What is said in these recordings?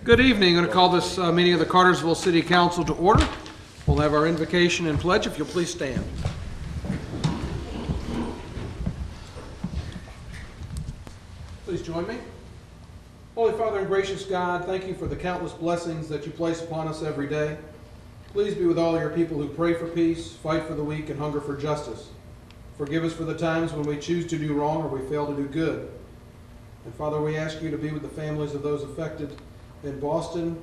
Good evening. I'm going to call this meeting of the Cartersville City Council to order. We'll have our invocation and pledge, if you'll please stand. Please join me. Holy Father and gracious God, thank you for the countless blessings that you place upon us every day. Please be with all your people who pray for peace, fight for the weak, and hunger for justice. Forgive us for the times when we choose to do wrong or we fail to do good. And Father, we ask you to be with the families of those affected in Boston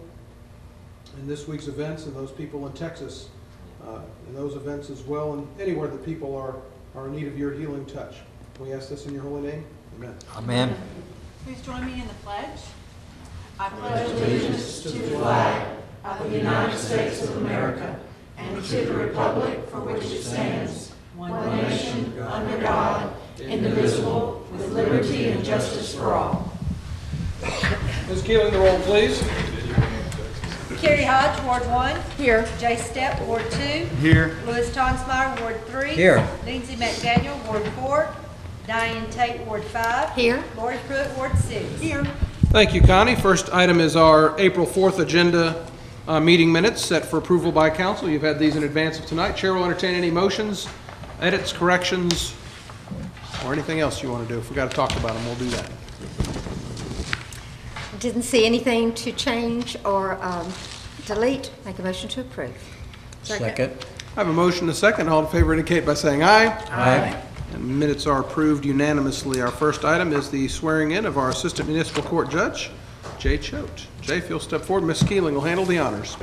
in this week's events, and those people in Texas in those events as well, and anywhere that people are in need of your healing touch. We ask this in your holy name. Amen. Amen. Please join me in the pledge. I pledge allegiance to the flag of the United States of America and to the republic for which it stands, one nation, under God, indivisible, with liberty and justice for all. Ms. Keeling, the roll, please. Carrie Hodge, Ward 1. Here. Jay Stepp, Ward 2. Here. Louis Tonsmeyer, Ward 3. Here. Lindsay McDaniel, Ward 4. Diane Tate, Ward 5. Here. Lori Pruitt, Ward 6. Here. Thank you, Connie. First item is our April 4th agenda meeting minutes set for approval by council. You've had these in advance of tonight. Chair will entertain any motions, edits, corrections, or anything else you want to do. If we've got to talk about them, we'll do that. Didn't see anything to change or delete. Make a motion to approve. Second. I have a motion and a second. All in favor indicate by saying aye. Aye. And minutes are approved unanimously. Our first item is the swearing in of our Assistant Municipal Court Judge, Jay Choate. Jay, if you'll step forward, Ms. Keeling will handle the honors.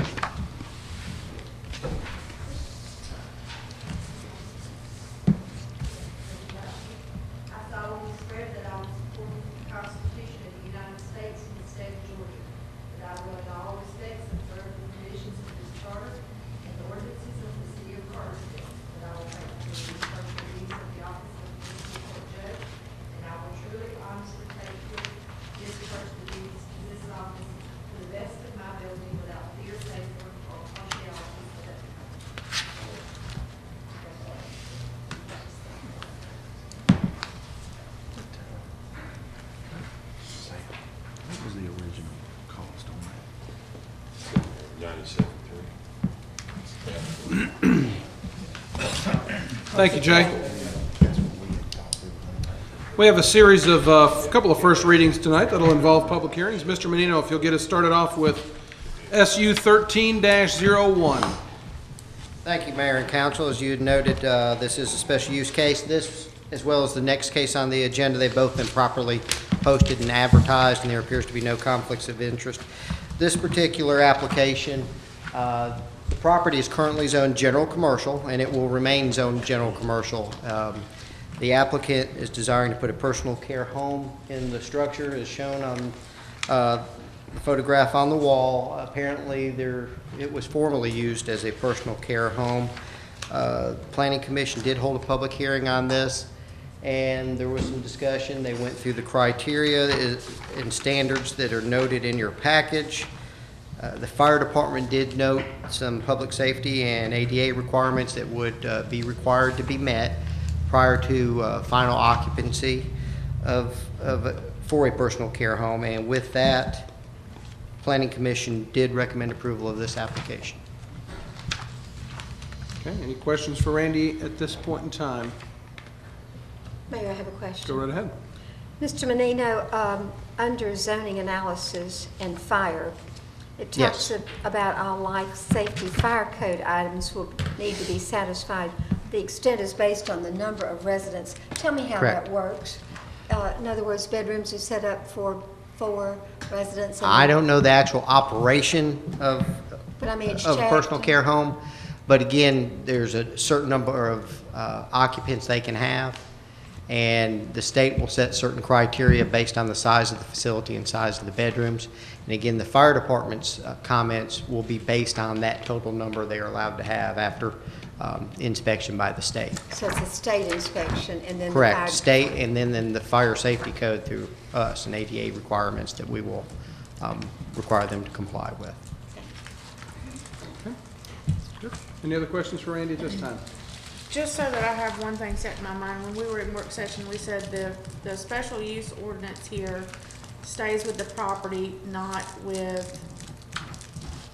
Thank you, Jay. We have a series of a couple of first readings tonight that'll involve public hearings. Mr. Menino, if you'll get us started off with SU 13-01. Thank you, Mayor and Council. As you had noted, this is a special use case. This, as well as the next case on the agenda, they've both been properly posted and advertised, and there appears to be no conflicts of interest. This particular application, the property is currently zoned general commercial, and it will remain zoned general commercial. The applicant is desiring to put a personal care home in the structure as shown on the photograph on the wall. Apparently, it was formerly used as a personal care home. The Planning Commission did hold a public hearing on this, and there was some discussion. They went through the criteria and standards that are noted in your package. The fire department did note some public safety and ADA requirements that would be required to be met prior to final occupancy for a personal care home. And with that, Planning Commission did recommend approval of this application. Okay, any questions for Randy at this point in time? Mayor, I have a question. Go right ahead. Mr. Menino, under zoning analysis and fire, it talks about all life safety fire code items will need to be satisfied. The extent is based on the number of residents. Tell me how Correct. that works. In other words, bedrooms are set up for 4 residents. I don't know the actual operation of But I mean, it's a checked. personal care home, but again, there's a certain number of occupants they can have, and the state will set certain criteria based on the size of the facility and size of the bedrooms. And again, the fire department's comments will be based on that total number they are allowed to have after inspection by the state. So it's a state inspection and then Correct, the fire state, and then the fire safety code through us and ADA requirements that we will require them to comply with. Okay. Good. Any other questions for Randy at this time? Just so that I have one thing set in my mind, when we were in work session, we said the special use ordinance here stays with the property, not with,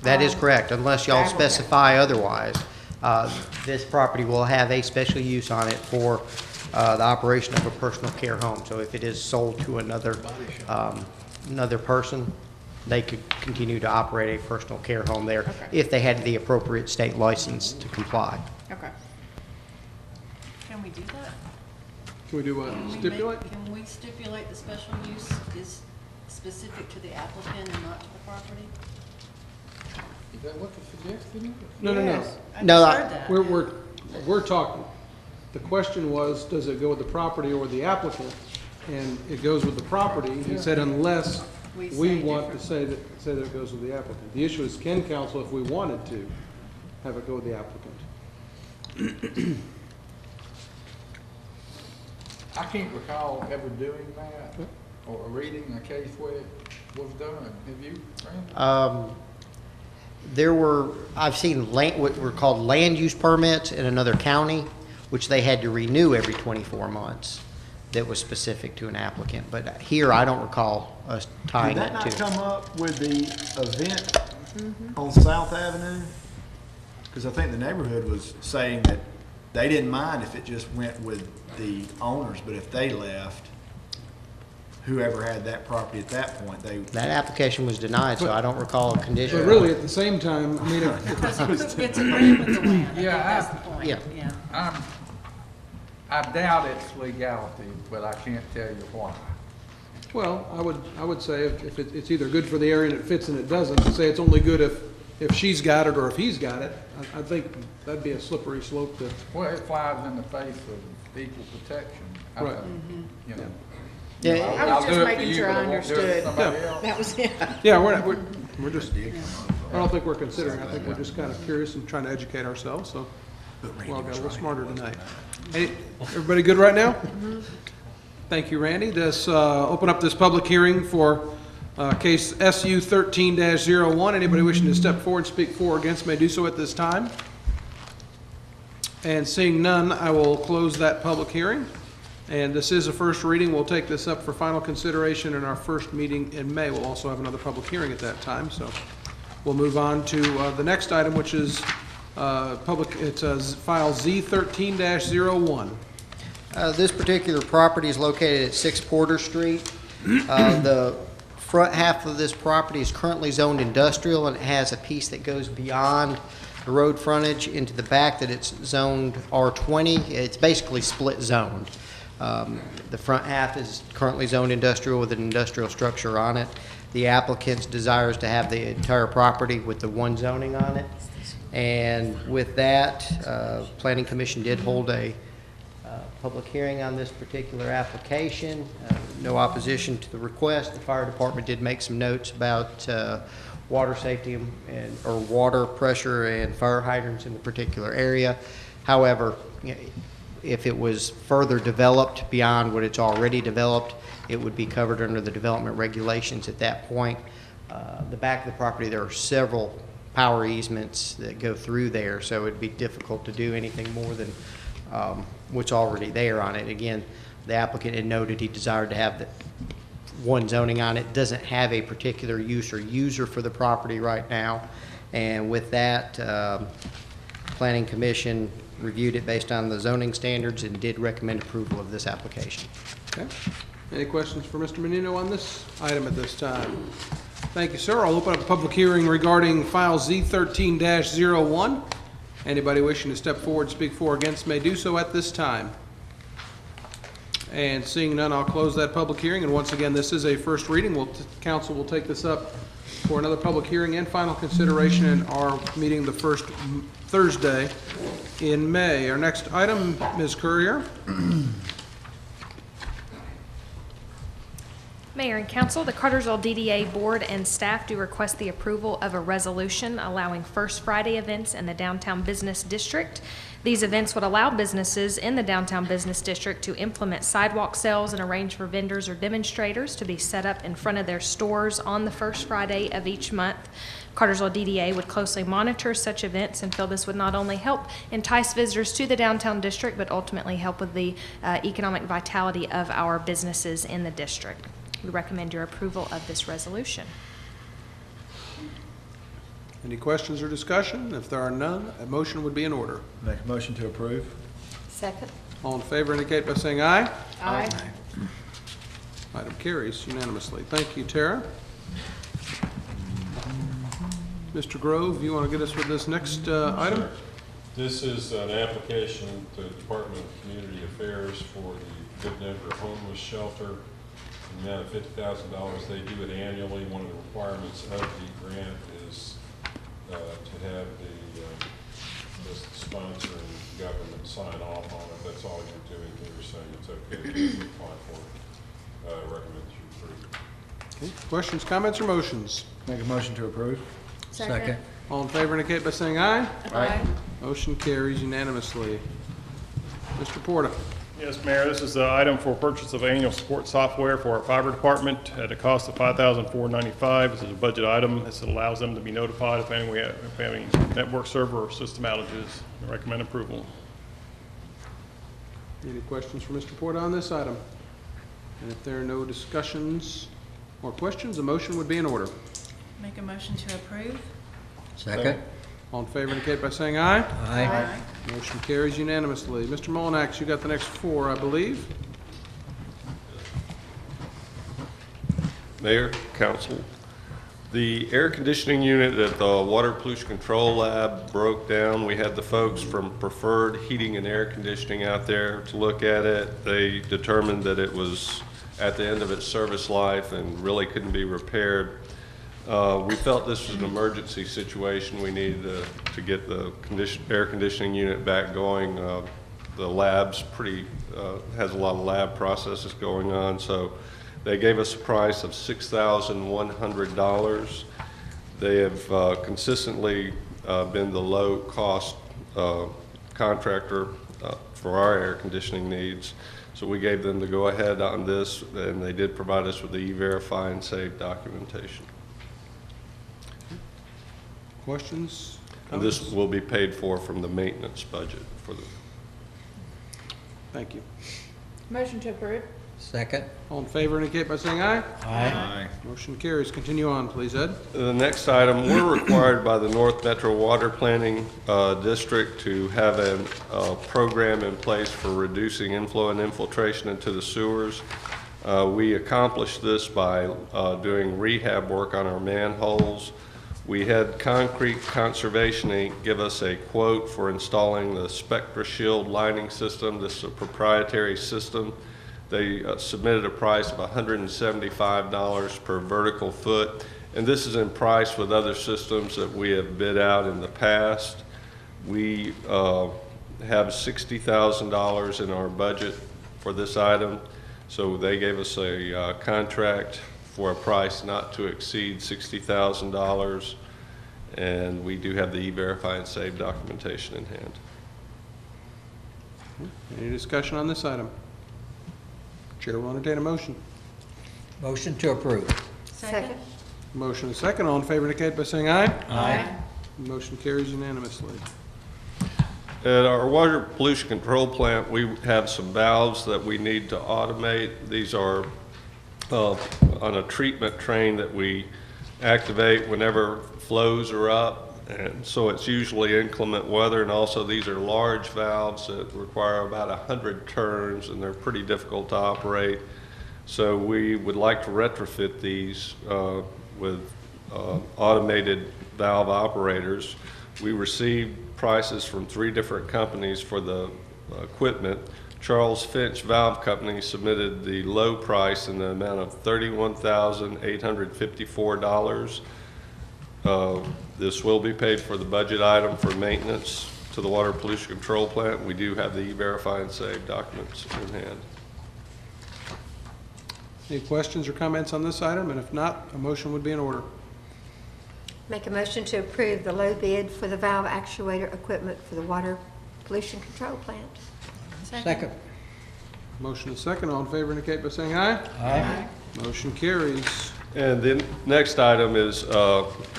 That is correct, unless y'all applicant. specify otherwise. This property will have a special use on it for the operation of a personal care home. So if it is sold to another person, they could continue to operate a personal care home there Okay. if they had the appropriate state license to comply. okay. Can we do that? Can we do what, stipulate? Can we stipulate the special use is specific to the applicant and not to the property? Is that what the suggestion is? No, no, no. Yes, I No, just I- heard that. We're talking, the question was, does it go with the property or the applicant? And it goes with the property. He said unless We we say want to different. say that it goes with the applicant. The issue is, can council, if we wanted to, have it go with the applicant? I can't recall ever doing that or reading a case where it was done. Have you, Randy? There were, I've seen what were called land use permits in another county, which they had to renew every 24 months, that was specific to an applicant. But here, I don't recall us tying Did it that not to. come up with the event on South Avenue? Because I think the neighborhood was saying that they didn't mind if it just went with the owners, but if they left, whoever had that property at that point, they. That application was denied, so I don't recall a condition. But really, at the same time, I mean, It's agreeing with the land. I think Yeah, that's the point. Yeah. I doubt its legality, but I can't tell you why. well, I would say if it's either good for the area and it fits and it doesn't, to say it's only good if she's got it or if he's got it, I think that'd be a slippery slope to, Well, it flies in the face of equal protection. I Right. think, you know. Yeah, I was I'll just do it for making you, sure but I won't do it for understood. somebody Yeah. else. That was it. yeah, we're just, I don't think we're considering, I think we're just kind of curious and trying to educate ourselves, so we all got a little smarter tonight. Hey, everybody good right now? Thank you, Randy. Let's open up this public hearing for case SU 13-01. Anybody wishing to step forward, speak for or against may do so at this time. And seeing none, I will close that public hearing. And this is a first reading. We'll take this up for final consideration in our first meeting in May. We'll also have another public hearing at that time, so we'll move on to the next item, which is it's file Z13-01. This particular property is located at 6 Porter Street. The front half of this property is currently zoned industrial, and it has a piece that goes beyond the road frontage into the back that it's zoned R20. It's basically split zoned. The front half is currently zoned industrial with an industrial structure on it. The applicant desires to have the entire property with the one zoning on it. And with that, Planning Commission did hold a public hearing on this particular application. No opposition to the request. The fire department did make some notes about water safety or water pressure and fire hydrants in the particular area. However, if it was further developed beyond what it's already developed, it would be covered under the development regulations at that point. The back of the property, there are several power easements that go through there, so it'd be difficult to do anything more than what's already there on it. Again, the applicant had noted he desired to have the one zoning on it. Doesn't have a particular use or user for the property right now. And with that, Planning Commission reviewed it based on the zoning standards and did recommend approval of this application. Okay. Any questions for Mr. Menino on this item at this time? Thank you, sir. I'll open up a public hearing regarding file Z13-01. Anybody wishing to step forward, speak for or against may do so at this time. And seeing none, I'll close that public hearing. And once again, this is a first reading. Council will take this up for another public hearing and final consideration in our meeting the first Thursday in May. Our next item, Ms. Courier. Mayor and Council, the Cartersville DDA Board and staff do request the approval of a resolution allowing First Friday events in the Downtown Business District. These events would allow businesses in the Downtown Business District to implement sidewalk sales and arrange for vendors or demonstrators to be set up in front of their stores on the first Friday of each month. Cartersville DDA would closely monitor such events and feel this would not only help entice visitors to the downtown district, but ultimately help with the economic vitality of our businesses in the district. We recommend your approval of this resolution. Any questions or discussion? If there are none, a motion would be in order. Make a motion to approve. Second. All in favor indicate by saying aye. Aye. Item carries unanimously. Thank you, Tara. Mr. Grove, you want to get us with this next item? This is an application to the Department of Community Affairs for the Good Neighbor Homeless Shelter. In the amount of $50,000. They do it annually. One of the requirements of the grant is to have the sponsor and government sign off on it. That's all you're doing here, saying it's okay to apply for it. I recommend you approve. Okay. Questions, comments, or motions? Make a motion to approve. Second. All in favor indicate by saying aye. Aye. Motion carries unanimously. Mr. Porta. Yes, Mayor, this is the item for purchase of annual support software for our fiber department at a cost of $5,495. This is a budget item. This allows them to be notified if we have any network server or system outages. I recommend approval. Any questions for Mr. Porta on this item? And if there are no discussions or questions, a motion would be in order. Make a motion to approve. Second. All in favor indicate by saying aye. Aye. Motion carries unanimously. Mr. Molinax, you got the next four, I believe. Mayor, Council, the air conditioning unit at the Water Pollution Control Lab broke down. We had the folks from Preferred Heating and Air Conditioning out there to look at it. They determined that it was at the end of its service life and really couldn't be repaired. We felt this was an emergency situation. We needed to get the air conditioning unit back going. The lab's has a lot of lab processes going on, so they gave us a price of $6,100. They have consistently been the low-cost contractor for our air conditioning needs. So we gave them the go-ahead on this, and they did provide us with the E-Verify and Save documentation. Questions? And this will be paid for from the maintenance budget for the. Thank you. Motion to approve. Second. All in favor indicate by saying aye. Aye. Motion carries. Continue on, please, Ed. The next item, we're required by the North Metro Water Planning District to have a program in place for reducing inflow and infiltration into the sewers. We accomplished this by doing rehab work on our manholes. We had Concrete Conservation Inc. give us a quote for installing the Spectra Shield lining system. This is a proprietary system. They submitted a price of $175 per vertical foot, and this is in price with other systems that we have bid out in the past. We have $60,000 in our budget for this item, so they gave us a contract for a price not to exceed $60,000, and we do have the E-Verify and Save documentation in hand. Any discussion on this item? Chair will entertain a motion. Motion to approve. Second. Motion and second. All in favor indicate by saying aye. Aye. Motion carries unanimously. At our water pollution control plant, we have some valves that we need to automate. These are on a treatment train that we activate whenever flows are up, and so it's usually inclement weather, and also these are large valves that require about 100 turns, and they're pretty difficult to operate. So we would like to retrofit these with automated valve operators. We received prices from 3 different companies for the equipment. Charles Finch Valve Company submitted the low price in the amount of $31,854. This will be paid for the budget item for maintenance to the water pollution control plant. We do have the E-Verify and Save documents in hand. Any questions or comments on this item? And if not, a motion would be in order. Make a motion to approve the low bid for the valve actuator equipment for the water pollution control plant. Second. Motion is second. All in favor indicate by saying aye. Aye. Motion carries. And the next item is,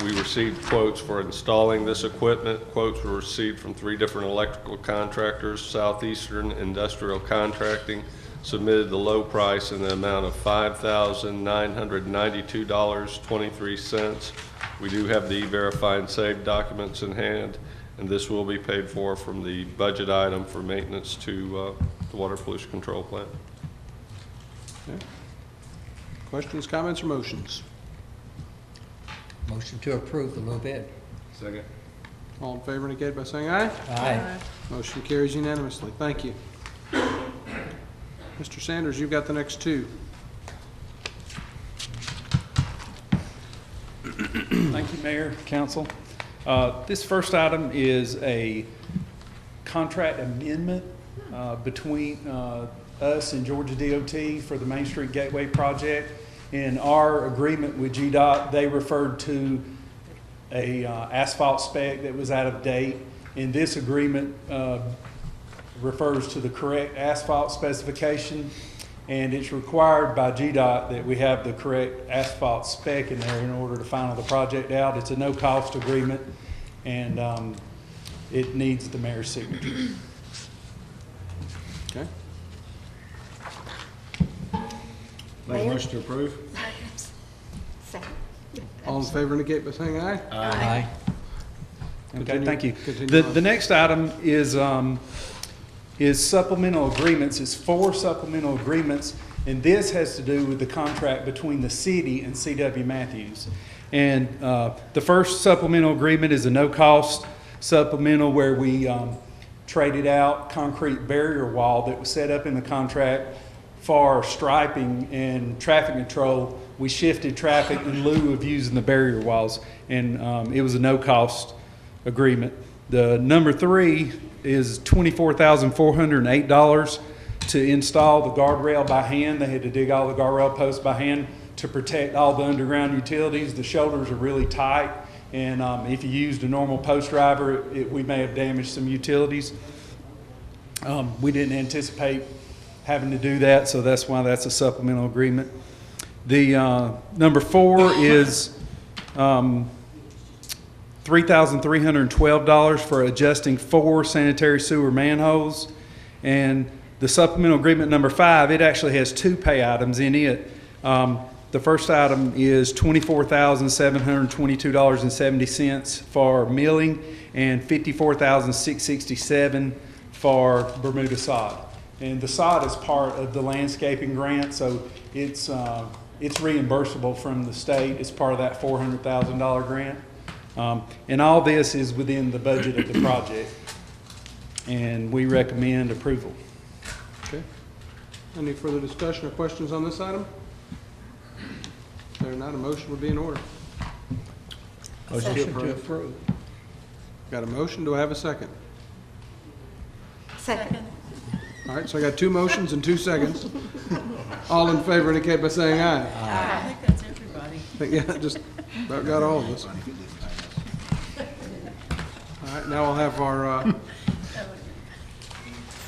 we received quotes for installing this equipment. Quotes were received from 3 different electrical contractors. Southeastern Industrial Contracting submitted the low price in the amount of $5,992.23. We do have the E-Verify and Save documents in hand, and this will be paid for from the budget item for maintenance to the water pollution control plant. Okay. Questions, comments, or motions? Motion to approve the low bid. Second. All in favor indicate by saying aye. Aye. Motion carries unanimously. Thank you. Mr. Sanders, you've got the next 2. Thank you, Mayor, Council. This first item is a contract amendment between us and Georgia DOT for the Main Street Gateway project. In our agreement with GDOT, they referred to a asphalt spec that was out of date. In this agreement, refers to the correct asphalt specification, and it's required by GDOT that we have the correct asphalt spec in there in order to final the project out. It's a no-cost agreement, and it needs the mayor's signature. Okay. Make a motion to approve. Second. All in favor indicate by saying aye. Aye. Okay, thank you. Continue on. The next item is supplemental agreements. It's 4 supplemental agreements, and this has to do with the contract between the city and C.W. Matthews. And the first supplemental agreement is a no-cost supplemental where we traded out concrete barrier wall that was set up in the contract for striping and traffic control. We shifted traffic in lieu of using the barrier walls, and it was a no-cost agreement. The number 3 is $24,408 to install the guardrail by hand. They had to dig all the guardrail posts by hand to protect all the underground utilities. The shoulders are really tight, and if you used a normal post driver, we may have damaged some utilities. We didn't anticipate having to do that, so that's why that's a supplemental agreement. The number 4 is $3,312 for adjusting 4 sanitary sewer manholes. And the supplemental agreement number 5, it actually has 2 pay items in it. The first item is $24,722.70 for milling and $54,667 for Bermuda sod. And the sod is part of the landscaping grant, so it's reimbursable from the state. It's part of that $400,000 grant. And all this is within the budget of the project, and we recommend approval. Okay. Any further discussion or questions on this item? If there are not, a motion would be in order. Motion to approve. Got a motion, do I have a second? Second. All right, so I got 2 motions and 2 seconds. All in favor indicate by saying aye. I think that's everybody. Yeah, just about got all of us. All right, now we'll have our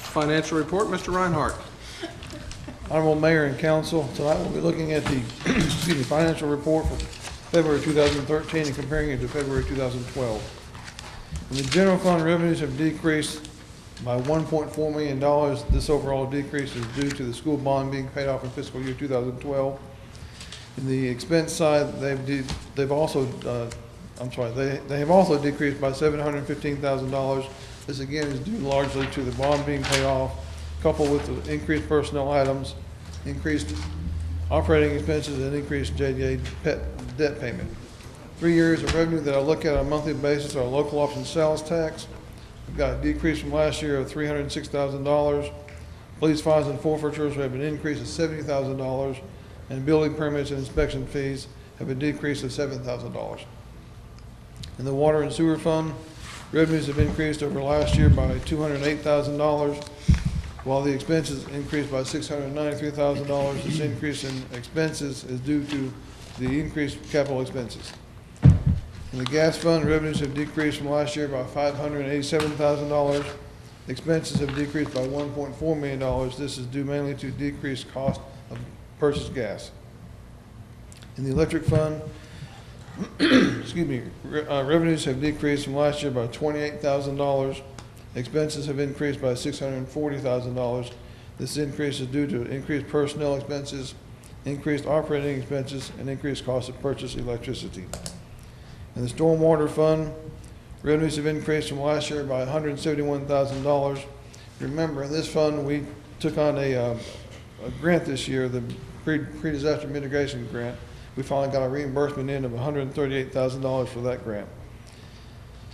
financial report. Mr. Reinhardt. Honorable Mayor and Council, tonight we'll be looking at the financial report for February 2013 and comparing it to February 2012. And the general fund revenues have decreased by $1.4 million. This overall decrease is due to the school bond being paid off in fiscal year 2012. In the expense side, they have also decreased by $715,000. This again is due largely to the bond being paid off, coupled with the increased personnel items, increased operating expenses, and increased JDA debt payment. 3 areas of revenue that I look at on a monthly basis are local option sales tax. We've got a decrease from last year of $306,000. Police fines and forfeitures have an increase of $70,000, and building permits and inspection fees have a decrease of $7,000. In the water and sewer fund, revenues have increased over last year by $208,000, while the expenses increased by $693,000. This increase in expenses is due to the increased capital expenses. In the gas fund, revenues have decreased from last year by $587,000. Expenses have decreased by $1.4 million. This is due mainly to decreased cost of purchased gas. In the electric fund, excuse me, revenues have decreased from last year by $28,000. Expenses have increased by $640,000. This increase is due to increased personnel expenses, increased operating expenses, and increased cost of purchase electricity. In the stormwater fund, revenues have increased from last year by $171,000. Remember, in this fund, we took on a grant this year, the pre-disaster mitigation grant. We finally got a reimbursement in of $138,000 for that grant.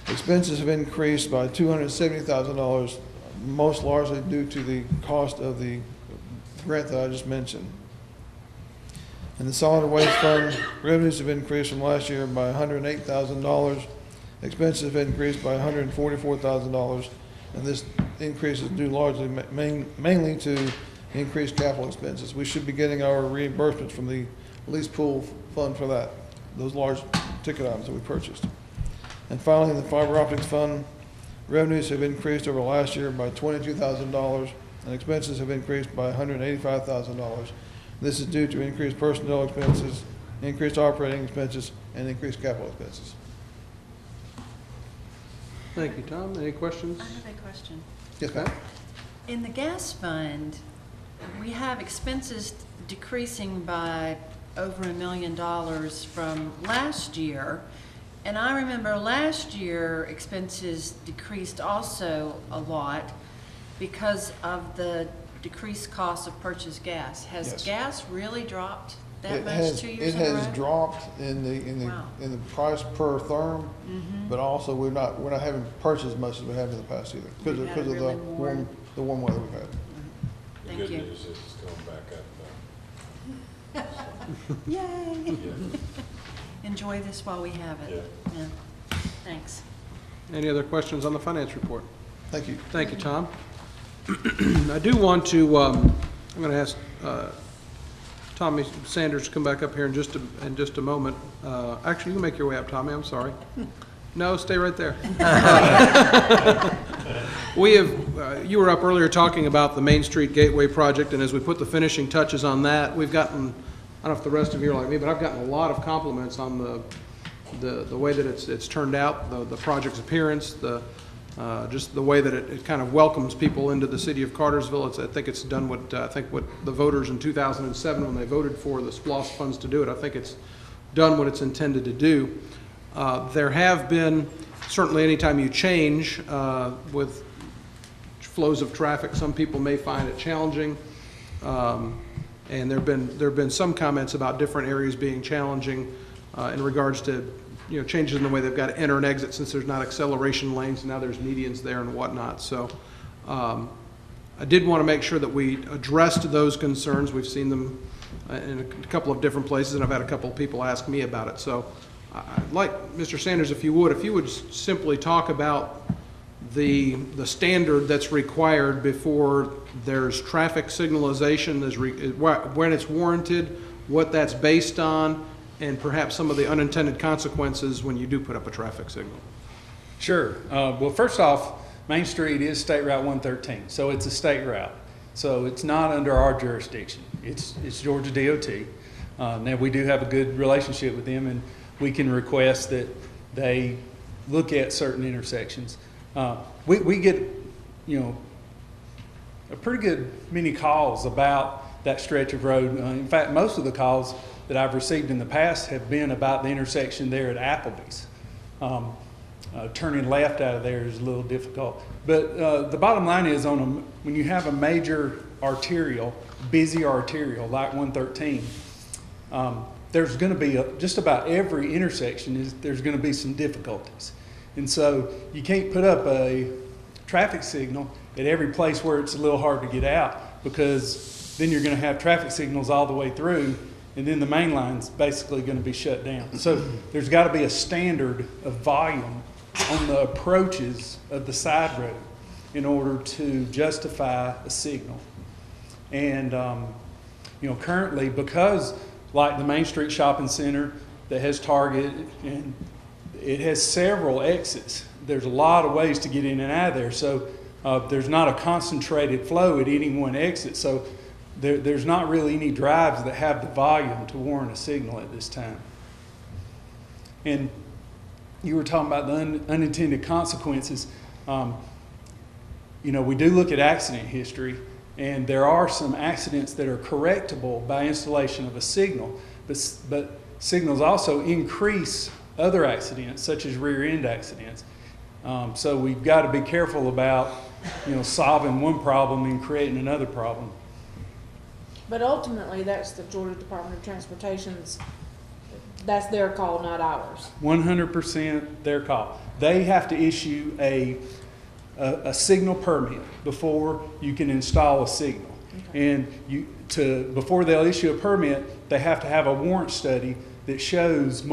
Expenses have increased by $270,000, most largely due to the cost of the grant that I just mentioned. In the solid waste fund, revenues have increased from last year by $108,000. Expenses have increased by $144,000, and this increase is due largely mainly to increased capital expenses. We should be getting our reimbursements from the lease pool fund for that, those large ticket items that we purchased. And finally, in the fiber optics fund, revenues have increased over last year by $22,000, and expenses have increased by $185,000. This is due to increased personnel expenses, increased operating expenses, and increased capital expenses. Thank you, Tom. Any questions? I have a question. Yes, ma'am. In the gas fund, we have expenses decreasing by over $1 million from last year. And I remember last year expenses decreased also a lot because of the decreased cost of purchased gas. Has Yes. gas really dropped that It much has, 2 it years in a row? has dropped in Wow. the price per therm, Mhm. but also we're not having purchased as much as we have in the past either because We've of, had because of really the warm weather we've had. Thank The good you. news is it's going back up. Yay! Yeah. Enjoy this while we have it. Yeah. Thanks. Any other questions on the finance report? Thank you. Thank you, Tom. I do want to, I'm going to ask Tommy Sanders to come back up here in just a moment. Actually, you can make your way up, Tommy, I'm sorry. No, stay right there. We have, you were up earlier talking about the Main Street Gateway project, and as we put the finishing touches on that, we've gotten, I don't know if the rest of you are like me, but I've gotten a lot of compliments on the way that it's turned out, the project's appearance, just the way that it kind of welcomes people into the city of Cartersville. I think it's done what the voters in 2007, when they voted for the SPLOST funds to do it, I think it's done what it's intended to do. There have been, certainly anytime you change with flows of traffic, some people may find it challenging. And there have been some comments about different areas being challenging in regards to changes in the way they've got to enter and exit, since there's not acceleration lanes and now there's medians there and whatnot. So I did want to make sure that we addressed those concerns. We've seen them in a couple of different places, and I've had a couple of people ask me about it. So I'd like, Mr. Sanders, if you would simply talk about the standard that's required before there's traffic signalization, when it's warranted, what that's based on, and perhaps some of the unintended consequences when you do put up a traffic signal. Sure. Well, first off, Main Street is State Route 113, so it's a state route. So it's not under our jurisdiction. It's Georgia DOT. Now, we do have a good relationship with them, and we can request that they look at certain intersections. We get, a pretty good many calls about that stretch of road. In fact, most of the calls that I've received in the past have been about the intersection there at Applebee's. Turning left out of there is a little difficult. But the bottom line is, when you have a major arterial, busy arterial like 113, there's going to be, just about every intersection, there's going to be some difficulties. And so you can't put up a traffic signal at every place where it's a little hard to get out, because then you're going to have traffic signals all the way through, and then the main line's basically going to be shut down. So there's got to be a standard of volume on the approaches of the side road in order to justify a signal. And currently, because like the Main Street Shopping Center that has Target, and it has several exits, there's a lot of ways to get in and out of there. So there's not a concentrated flow at any one exit. So there's not really any drives that have the volume to warrant a signal at this time. And you were talking about the unintended consequences. We do look at accident history, and there are some accidents that are correctable by installation of a signal, but signals also increase other accidents, such as rear end accidents. So we've got to be careful about, solving one problem and creating another problem. But ultimately, that's the Georgia Department of Transportation's, that's their call, not ours. 100% their call. They have to issue a signal permit before you can install a signal. Okay. And before they'll issue a permit, they have to have a warrant study that shows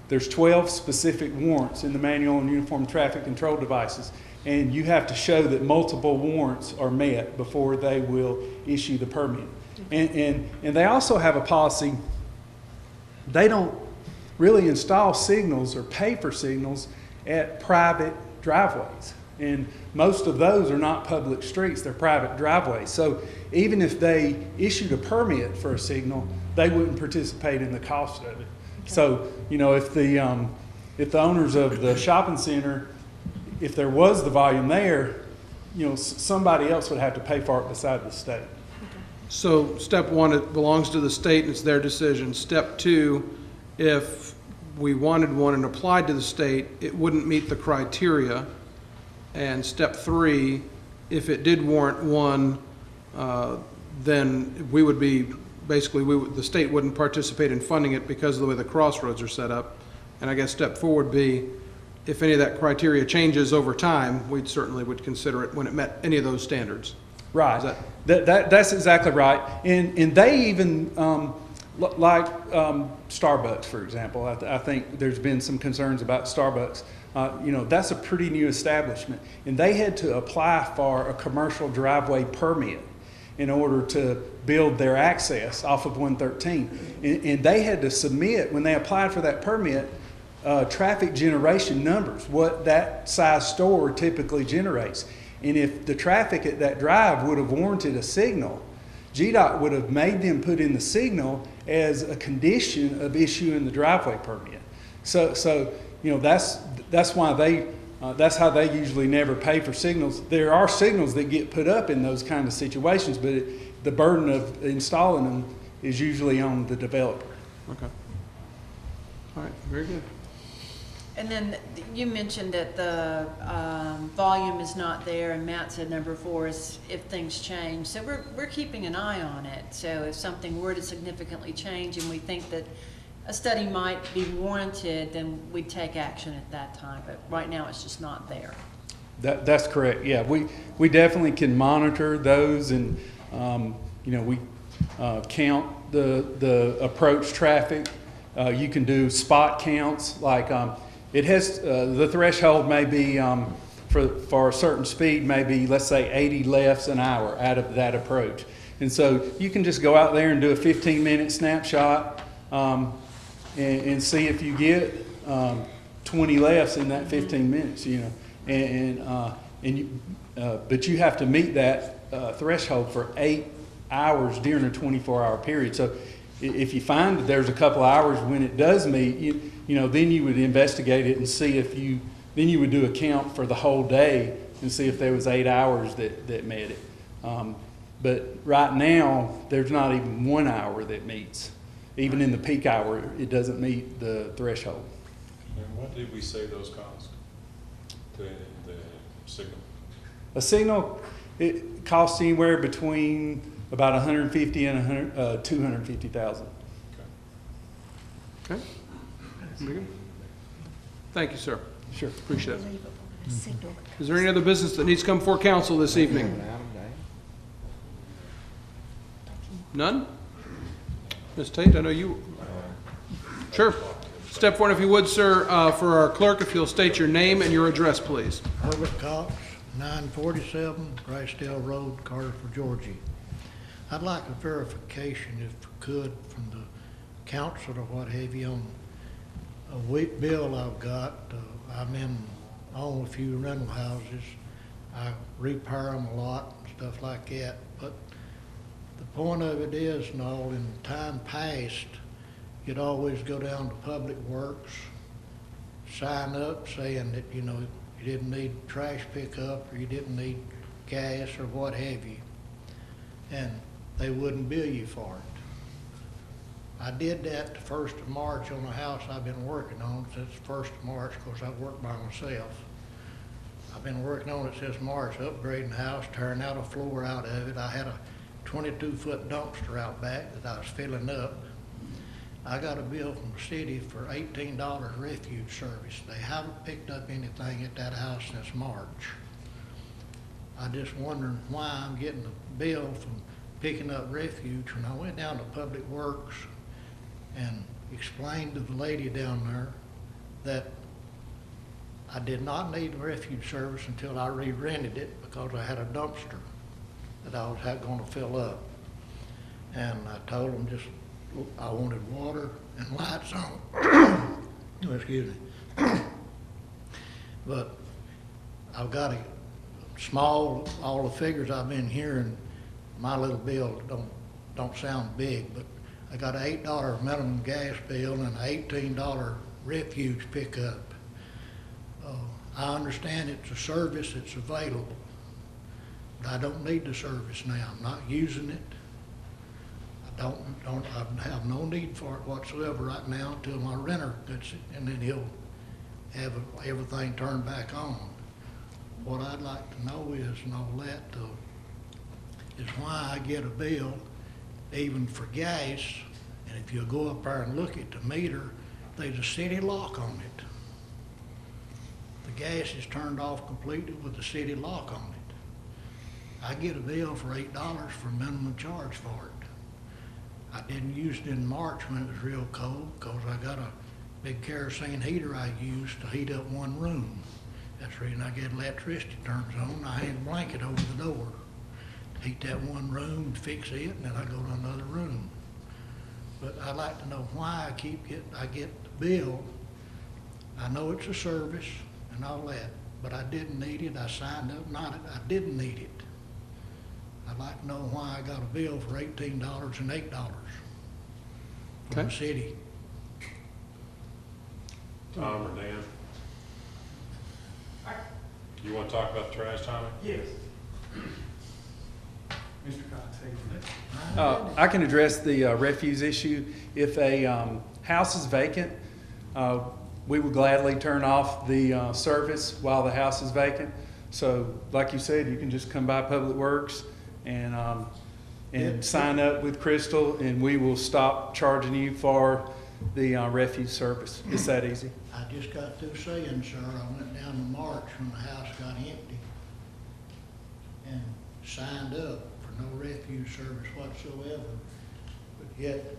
there's 12 specific warrants in the Manual on Uniform Traffic Control Devices, and you have to show that multiple warrants are met before they will issue the permit. And they also have a policy. They don't really install signals or pay for signals at private driveways. And most of those are not public streets, they're private driveways. So even if they issued a permit for a signal, they wouldn't participate in the cost of it. Okay. So, if the owners of the shopping center, if there was the volume there, somebody else would have to pay for it beside the state. So step one, it belongs to the state and it's their decision. Step two, if we wanted one and applied to the state, it wouldn't meet the criteria. And step three, if it did warrant one, then we would be, the state wouldn't participate in funding it because of the way the crossroads are set up. And I guess step four would be, if any of that criteria changes over time, we certainly would consider it when it met any of those standards. Right. That's exactly right. And they even, like Starbucks, for example, I think there's been some concerns about Starbucks. That's a pretty new establishment. And they had to apply for a commercial driveway permit in order to build their access off of 113. And they had to submit, when they applied for that permit, traffic generation numbers, what that size store typically generates. And if the traffic at that drive would have warranted a signal, GDOT would have made them put in the signal as a condition of issuing the driveway permit. So that's why that's how they usually never pay for signals. There are signals that get put up in those kind of situations, but the burden of installing them is usually on the developer. Okay. All right, very good. And then you mentioned that the volume is not there, and Matt said number 4 is if things change. So we're keeping an eye on it. So if something were to significantly change and we think that a study might be warranted, then we'd take action at that time. But right now, it's just not there. That's correct. Yeah, we definitely can monitor those, and we count the approach traffic. You can do spot counts, like it has the threshold may be for a certain speed, maybe let's say 80 lefts an hour out of that approach, and so you can just go out there and do a 15-minute snapshot. And see if you get 20 lefts in that 15 minutes, but you have to meet that threshold for 8 hours during a 24-hour period. So if you find that there's a couple of hours when it does meet, then you would investigate it and see then you would do a count for the whole day and see if there was 8 hours that met it. But right now, there's not even 1 hour that meets. Even in the peak hour, it doesn't meet the threshold. And what did we say those cost? The signal? A signal, it costs anywhere between about $150,000 and $250,000. Okay. Thank you, sir. Sure. Appreciate it. Is there any other business that needs to come before council this evening? None? Ms. Tate, I know you. Sure. Step forward if you would, sir, for our clerk, if you'll state your name and your address, please. Herbert Cox, 947 Gracedale Road, Cartersville, Georgia. I'd like a verification, if we could, from the council or what have you, on a wheat bill I've got. I'm own a few rental houses. I repair them a lot and stuff like that, but the point of it is, Noel, in time past, you'd always go down to Public Works, sign up saying that, you know, you didn't need trash pickup or you didn't need gas or what have you. And they wouldn't bill you for it. I did that the 1st of March on a house I've been working on since the 1st of March, because I work by myself. I've been working on it since March, upgrading the house, tearing out a floor out of it. I had a 22-foot dumpster out back that I was filling up. I got a bill from the city for $18 refuge service. They haven't picked up anything at that house since March. I just wondering why I'm getting a bill from picking up refuge when I went down to Public Works and explained to the lady down there that I did not need refuge service until I re-rented it because I had a dumpster that I was going to fill up. And I told them just I wanted water and lights on. Oh, excuse me. But I've got a small, all the figures I've been hearing, my little bill don't sound big, but I got an $8 minimum gas bill and an $18 refuge pickup. I understand it's a service that's available, but I don't need the service now. I'm not using it. I have no need for it whatsoever right now until my renter gets it, and then he'll have everything turned back on. What I'd like to know is, and all that, is why I get a bill even for gas, and if you go up there and look at the meter, there's a city lock on it. The gas is turned off completely with the city lock on it. I get a bill for $8 for minimum charge for it. I didn't use it in March when it was real cold because I got a big kerosene heater I use to heat up one room. That's the reason I get electricity turns on. I hang a blanket over the door. Heat that one room, fix it, and then I go to another room. But I'd like to know why I get the bill. I know it's a service and all that, but I didn't need it. I signed up, I didn't need it. I'd like to know why I got a bill for $18 and $8 from the city. Tom or Dan? You want to talk about the trash, Tommy? Yes. Mr. Cox, I can address the refuse issue. If a house is vacant, we would gladly turn off the service while the house is vacant. So like you said, you can just come by Public Works and sign up with Crystal, and we will stop charging you for the refuse service. It's that easy. I just got through saying, sir, I went down in March when the house got empty and signed up for no refuge service whatsoever. But yet,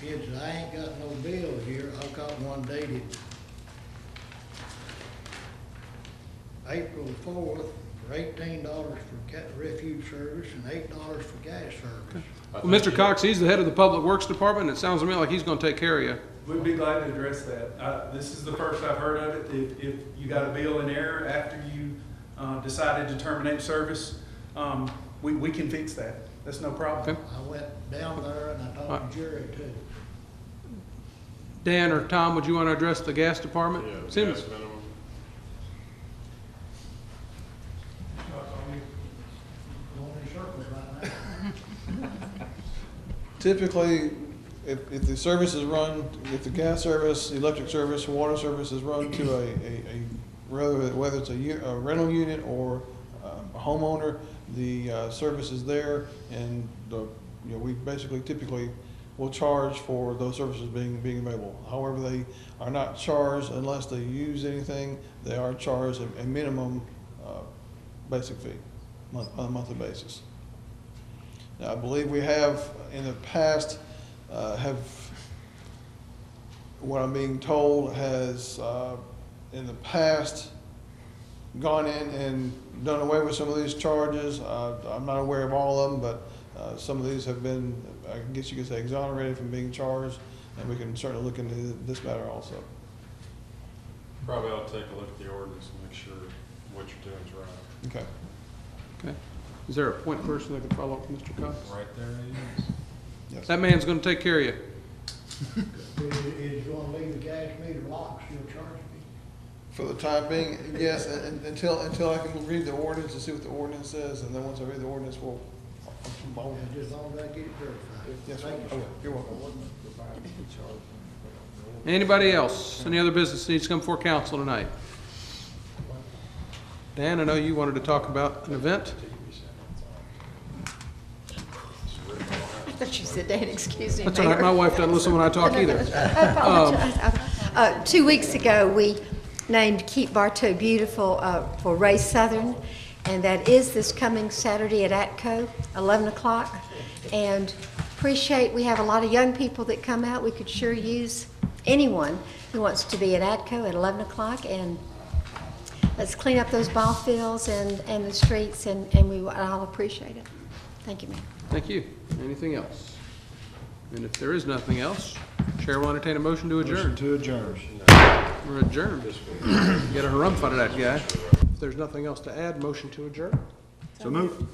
kids, I ain't got no bill here. I've got one dated April 4th for $18 for refuge service and $8 for gas service. Well, Mr. Cox, he's the head of the Public Works Department, and it sounds to me like he's going to take care of you. We'd be glad to address that. This is the first I've heard of it. If you got a bill in error after you decided to terminate service, we can fix that. That's no problem. Okay. I went down there and I talked to Jerry too. Dan or Tom, would you want to address the gas department? Yeah, the Seems- gas minimum. Going in circles right now. Typically, if the service is run, if the gas service, electric service, water service is run to whether it's a rental unit or a homeowner, the service is there, and we basically typically will charge for those services being available. However, they are not charged unless they use anything. They are charged a minimum basic fee on a monthly basis. Now, I believe we have in the past what I'm being told has in the past gone in and done away with some of these charges. I'm not aware of all of them, but some of these have been, I guess you could say, exonerated from being charged, and we can certainly look into this matter also. Probably ought to take a look at the ordinance and make sure what you're doing is right. Okay. Okay. Is there a point person that can follow up with Mr. Cox? Right there he is. That man's gonna take care of you. Is going to leave the gas meter locked, still charging me? For the time being, yes, and until I can read the ordinance and see what the ordinance says, and then once I read the ordinance, we'll. Just as long as I get it verified. Yes, sir. Thank you, I will. sir. You're welcome. Anybody else? Any other business needs to come before council tonight? Dan, I know you wanted to talk about an event. I thought you said, Dan, excuse me, That's all right, my Mayor. wife doesn't listen when I talk either. I apologize. 2 weeks ago, we named Keep Bartow Beautiful for Ray Southern, and that is this coming Saturday at ATCO, 11 o'clock. And we have a lot of young people that come out. We could sure use anyone who wants to be at ATCO at 11 o'clock, and let's clean up those ball fields and the streets, and we would all appreciate it. Thank you, Mayor. Thank you. Anything else? And if there is nothing else, Chair will entertain a motion to adjourn. Motion to adjourn. We're adjourned. Get a harumph out of that guy. If there's nothing else to add, motion to adjourn. So move.